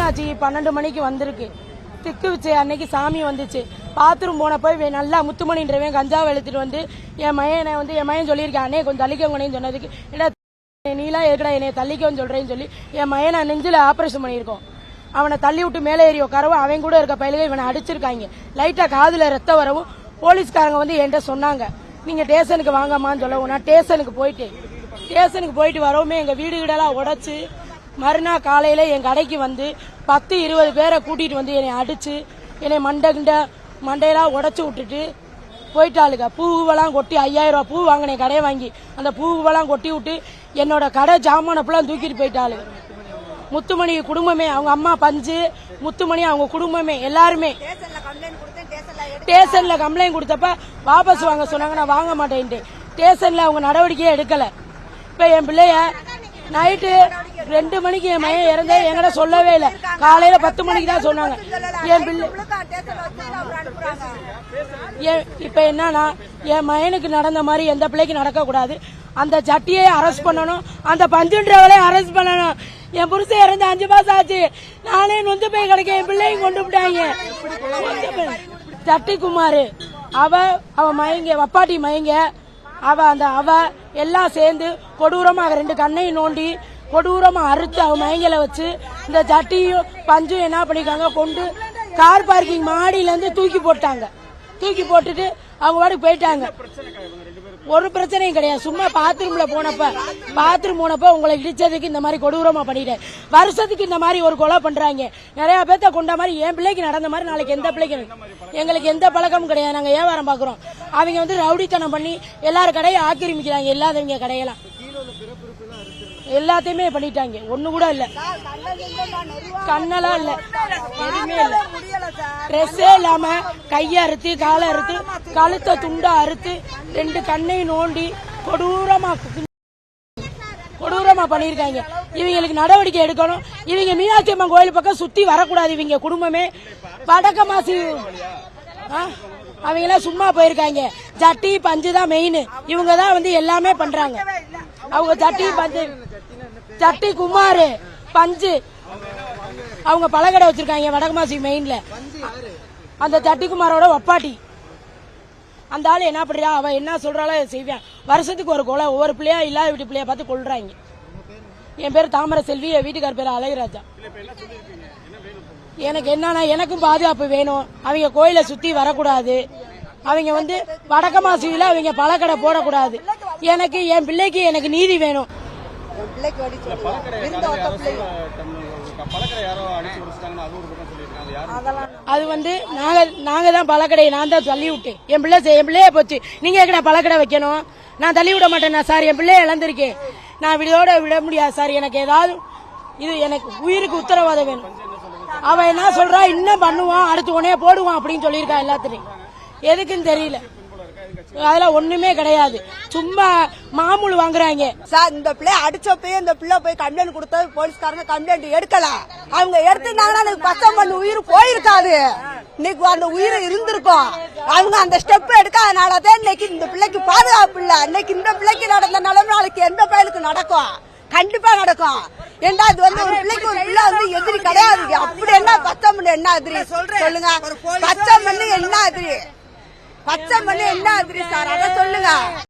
மீனாட்சி 12 மணிக்கு வந்திருக்கு. திக்கு வச்சு அன்னைக்கு சாமி வந்துச்சு. பாத்ரூம் போனப்போ நல்லா முத்துமணின்றவன் கஞ்சாவை எடுத்துட்டு வந்து என் மயன் சொல்லியிருக்கேன், அண்ணே கொஞ்சம் தள்ளிக்கோங்கன்னு சொன்னதுக்கு என்ன நீலாம் இருக்கடா என்னை தள்ளிக்கோன்னு சொல்றேன்னு சொல்லி என் மயனை நெஞ்சில் ஆப்ரேஷன் பண்ணியிருக்கோம். அவனை தள்ளி விட்டு மேலே ஏறி உட்காரவும் அவன் கூட இருக்க பயிலுக இவனை அடிச்சிருக்காங்க. லைட்டா காதுல ரத்தம் வரவும் போலீஸ்காரங்க வந்து என்கிட்ட சொன்னாங்க, நீங்க ஸ்டேஷனுக்கு வாங்கம்மான்னு சொல்லவும் நான் ஸ்டேஷனுக்கு போயிட்டு வரவுமே எங்க வீடு வீடெல்லாம் உடைச்சு மறுநாள் காலையில என் கடைக்கு வந்து 10-20 பேரை கூட்டிட்டு வந்து என்னை அடிச்சு என்னை மண்டையெல்லாம் உடைச்சு விட்டுட்டு போயிட்டாளுங்க. பூவெல்லாம் கொட்டி 5000 ரூபா பூ வாங்கினேன் கடையை வாங்கி. அந்த பூவெல்லாம் கொட்டி விட்டு என்னோட கடை ஜாமானப்பெல்லாம் தூக்கிட்டு போயிட்டாளுங்க. முத்துமணி குடும்பமே, அவங்க அம்மா பஞ்சு, முத்துமணி அவங்க குடும்பமே எல்லாருமே ஸ்டேஷன்ல கம்ப்ளைண்ட் கொடுத்தப்ப வாபஸ் வாங்க சொன்னாங்க. நான் வாங்க மாட்டேன்ட்டு ஸ்டேஷன்ல அவங்க நடவடிக்கையே எடுக்கல. இப்ப என் பிள்ளைய நைட்டு 2 மணிக்கு என் மையம் இறந்த என்கிட்ட சொல்லவே இல்லை. காலையில 10 மணிக்கு தான் சொன்னாங்க. என் பிள்ளை இப்ப என்னன்னா என் மயனுக்கு நடந்த மாதிரி எந்த பிள்ளைக்கு நடக்க கூடாது. அந்த ஜட்டியை அரெஸ்ட் பண்ணணும், அந்த பஞ்சுன்றவளே அரெஸ்ட் பண்ணணும். என் புருஷன் இறந்து 5 மாசம் ஆச்சு. நானே நொந்து போய் கிடைக்க என் பிள்ளையும் கொண்டு விட்டாங்க. ஜட்டி குமார் அவ மயங்க வப்பாட்டி மயங்க அவ எல்லாம் சேர்ந்து கொடூரமாக 2 கண்ணையும் நோண்டி கொடூரமா அறுத்து அவ மயங்கல வச்சு இந்த ஜட்டியும் பஞ்சும் என்ன பண்ணிருக்காங்க, கொண்டு கார் பார்க்கிங் மாடியில இருந்து தூக்கி போட்டுட்டு அவங்க வாடி போயிட்டாங்க. ஒரு பிரச்சனையும் கிடையாது. சும்மா பாத்ரூம் போனப்ப உங்களை இடிச்சதுக்கு இந்த மாதிரி கொடூரமா பண்ணிட்டேன். வருஷத்துக்கு இந்த மாதிரி ஒரு கொலை பண்றாங்க. நிறைய பேர்த்த கொண்ட மாதிரி என் பிள்ளைக்கு நடந்த மாதிரி நாளைக்கு எந்த பிள்ளைக்கு எங்களுக்கு எந்த பழக்கமும் கிடையாது. நாங்க வியாபாரம் பாக்குறோம். அவங்க வந்து ரவுடித்தனம் பண்ணி எல்லாரும் கடையை ஆக்கிரமிக்கிறாங்க. இல்லாதவங்க கடையெல்லாம் எல்லாத்தையுமே பண்ணிட்டாங்க. ஒண்ணு கூட இல்ல, கண்ணெல்லாம் இல்ல, எதுவுமே இல்ல. ட்ரெஸ்ஸே இல்லாம கைய அறுத்து காலை அறுத்து கழுத்தை துண்டா அறுத்து 2 கண்ணையும் நோண்டி கொடூரமா பண்ணிருக்காங்க. இவங்களுக்கு நடவடிக்கை எடுக்கணும். இவங்க மீனாட்சி அம்மன் கோயில் பக்கம் சுத்தி வரக்கூடாது. இவங்க குடும்பமே வடக்க மாசி அவங்க எல்லாம் சும்மா போயிருக்காங்க. ஜட்டி பஞ்சு தான் மெயின். இவங்க தான் வந்து எல்லாமே பண்றாங்க. அவங்க ஜட்டி பஞ்சு, ஜட்டி குமார் பஞ்சு அவங்க பழக்கடை வச்சிருக்காங்க வடகமாசி மெயின்ல. அந்த ஜட்டி குமாரோட வப்பாட்டி அந்த ஆளு என்ன பண்றா, அவ என்ன சொல்றாளோ செய்வான். வருஷத்துக்கு ஒரு கொலை, ஒவ்வொரு பிள்ளையா இல்லாத வீட்டு பிள்ளைய பார்த்து கொள்றாங்க. என் பேர் தாமரை செல்வி, என் வீட்டுக்கார பேர் அழகுராஜா. எனக்கு என்னன்னா எனக்கும் பாதுகாப்பு வேணும். அவங்க கோயிலை சுத்தி வரக்கூடாது. அவங்க வந்து வடக்கமாசியில அவங்க பழக்கடை போடக்கூடாது. எனக்கு என் பிள்ளைக்கு எனக்கு நீதி வேணும். அது வந்து நாங்க தான் பழக்கடையை நான் தான் தள்ளி விட்டேன். என் பிள்ளைய போச்சு. நீங்க எங்கடா பழக்கடை வைக்கணும்? நான் தள்ளி விட மாட்டேன் சார். என் பிள்ளைய இழந்திருக்கேன். நான் இதோட விட முடியாது சார். எனக்கு ஏதாவது இது எனக்கு உயிருக்கு உத்தரவாதம் வேணும். அவன் என்ன சொல்றா, இன்னும் பண்ணுவான், அடுத்து உடனே போடுவான் அப்படின்னு சொல்லியிருக்கா. எல்லாத்துலயும் எதுக்குன்னு தெரியல. அதெல்லாம் ஒண்ணுமே கிடையாது. சும்மா மாமூல் வாங்குறாங்க சார். இந்த பிள்ளைய அடிச்சப்பயே இந்த பிள்ளை போய் கம்ப்ளைண்ட் கொடுத்தது போலீஸ்காரங்க கம்ப்ளைண்ட் எடுக்கல. அவங்க எடுத்துட்டாங்கன்னா பச்சை பண்ணு உயிர் போயிருக்காது. இன்னைக்கு அந்த உயிர் இருந்திருக்கும். அவங்க அந்த ஸ்டெப் எடுக்காதனாலதான் இன்னைக்கு இந்த பிள்ளைக்கு பாதுகாப்பு இல்ல. இன்னைக்கு இந்த பிள்ளைக்கு நடந்த நிலைமை நாளைக்கு எந்த பயலுக்கு நடக்கும்? கண்டிப்பா நடக்கும். ஏண்டா இது வந்து ஒரு பிள்ளைக்கு ஒரு பிள்ளை வந்து எதிரி கிடையாது. அப்படி என்ன பச்சை மண்ணு என்ன எதிரி சொல்லுங்க? பச்சை மண்ணு என்ன எதிரி? பச்சை மண்ணு என்ன எதிரி சார்? அதை சொல்லுங்க.